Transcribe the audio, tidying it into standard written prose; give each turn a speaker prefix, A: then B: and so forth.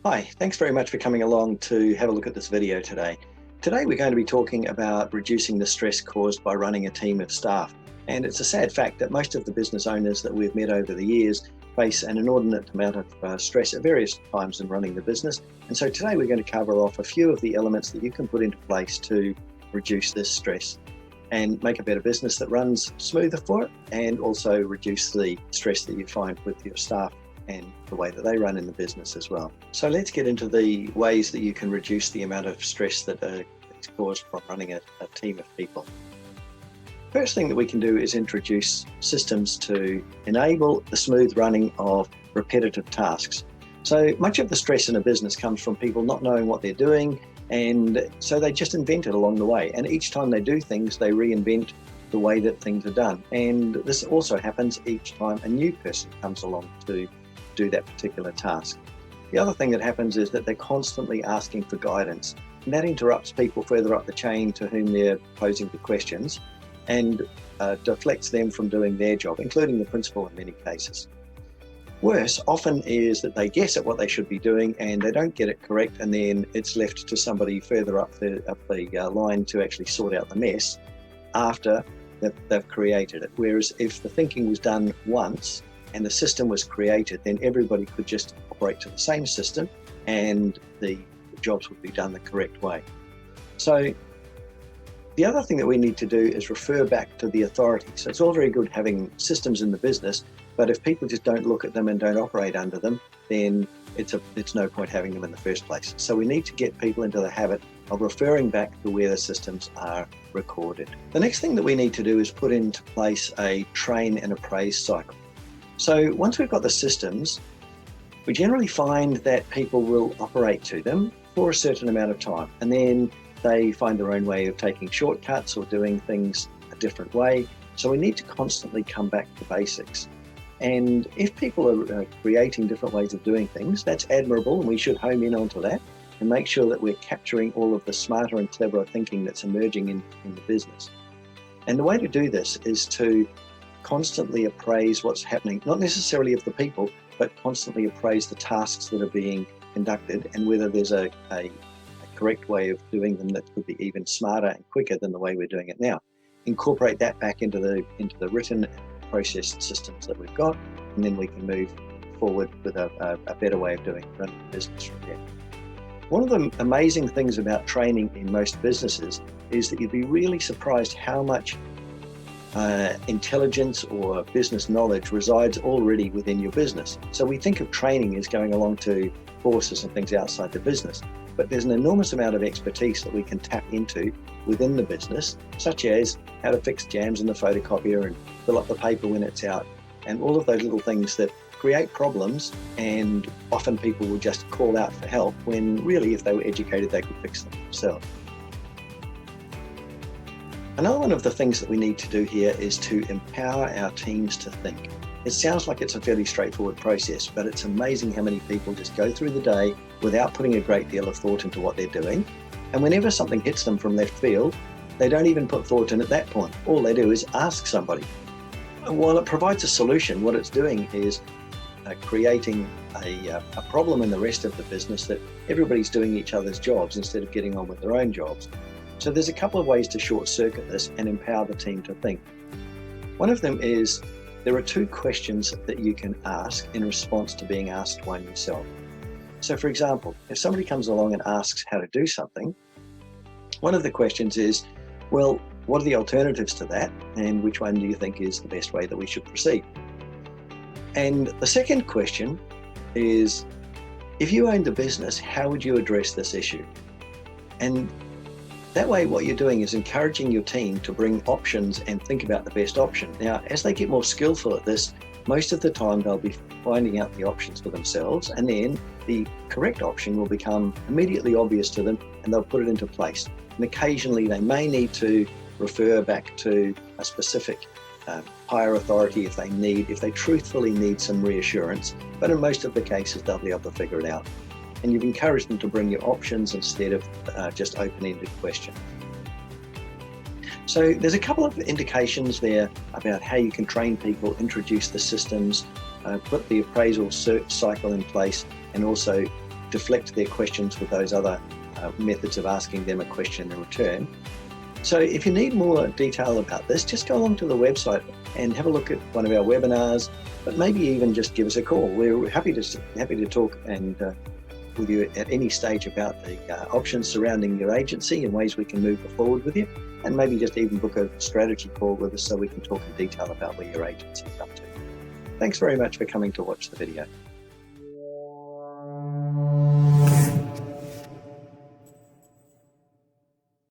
A: Hi, thanks very much for coming along to have a look at this video today. Today we're going to be talking about reducing the stress caused by running a team of staff. And it's a sad fact that most of the business owners that we've met over the years face an inordinate amount of stress at various times in running the business. And so today we're going to cover off a few of the elements that you can put into place to reduce this stress and make a better business that runs smoother for it, and also reduce the stress that you find with your staff and the way that they run in the business as well. So let's get into the ways that you can reduce the amount of stress that is caused from running a team of people. First thing that we can do is introduce systems to enable the smooth running of repetitive tasks. So much of the stress in a business comes from people not knowing what they're doing, and so they just invent it along the way. And each time they do things, they reinvent the way that things are done. And this also happens each time a new person comes along to do that particular task. The other thing that happens is that they're constantly asking for guidance, and that interrupts people further up the chain to whom they're posing the questions, and deflects them from doing their job, including the principal in many cases. Worse often is that they guess at what they should be doing and they don't get it correct, and then it's left to somebody further up the line to actually sort out the mess after they've created it. Whereas if the thinking was done once and the system was created, then everybody could just operate to the same system and the jobs would be done the correct way. So the other thing that we need to do is refer back to the authority. So it's all very good having systems in the business, but if people just don't look at them and don't operate under them, then it's no point having them in the first place. So we need to get people into the habit of referring back to where the systems are recorded. The next thing that we need to do is put into place a train and appraise cycle. So once we've got the systems, we generally find that people will operate to them for a certain amount of time, and then they find their own way of taking shortcuts or doing things a different way. So we need to constantly come back to basics. And if people are creating different ways of doing things, that's admirable, and we should home in onto that and make sure that we're capturing all of the smarter and cleverer thinking that's emerging in the business. And the way to do this is to constantly appraise what's happening, not necessarily of the people, but constantly appraise the tasks that are being conducted and whether there's a correct way of doing them that could be even smarter and quicker than the way we're doing it now. Incorporate that back into the written processed systems that we've got, and then we can move forward with a better way of running the business from there. One of the amazing things about training in most businesses is that you'd be really surprised how much intelligence or business knowledge resides already within your business. So we think of training as going along to courses and things outside the business, but there's an enormous amount of expertise that we can tap into within the business, such as how to fix jams in the photocopier and fill up the paper when it's out, and all of those little things that create problems, and often people will just call out for help when really if they were educated they could fix them themselves. Another one of the things that we need to do here is to empower our teams to think. It sounds like it's a fairly straightforward process, but it's amazing how many people just go through the day without putting a great deal of thought into what they're doing. And whenever something hits them from left field, they don't even put thought in at that point. All they do is ask somebody. And while it provides a solution, what it's doing is creating a problem in the rest of the business that everybody's doing each other's jobs instead of getting on with their own jobs. So there's a couple of ways to short circuit this and empower the team to think. One of them is there are two questions that you can ask in response to being asked one yourself. So for example, if somebody comes along and asks how to do something, one of the questions is, well, what are the alternatives to that? And which one do you think is the best way that we should proceed? And the second question is, if you owned the business, how would you address this issue? And that way, what you're doing is encouraging your team to bring options and think about the best option. Now, as they get more skillful at this, most of the time they'll be finding out the options for themselves, and then the correct option will become immediately obvious to them and they'll put it into place. And occasionally they may need to refer back to a specific higher authority if they truthfully need some reassurance, but in most of the cases they'll be able to figure it out. And you've encouraged them to bring your options instead of just open-ended questions. So there's a couple of indications there about how you can train people, introduce the systems, put the appraisal cycle in place, and also deflect their questions with those other methods of asking them a question in return. So if you need more detail about this, just go along to the website and have a look at one of our webinars, but maybe even just give us a call. We're happy to talk and with you at any stage about the options surrounding your agency and ways we can move forward with you, and maybe just even book a strategy call with us so we can talk in detail about where your agency is up to. Thanks very much for coming to watch the video.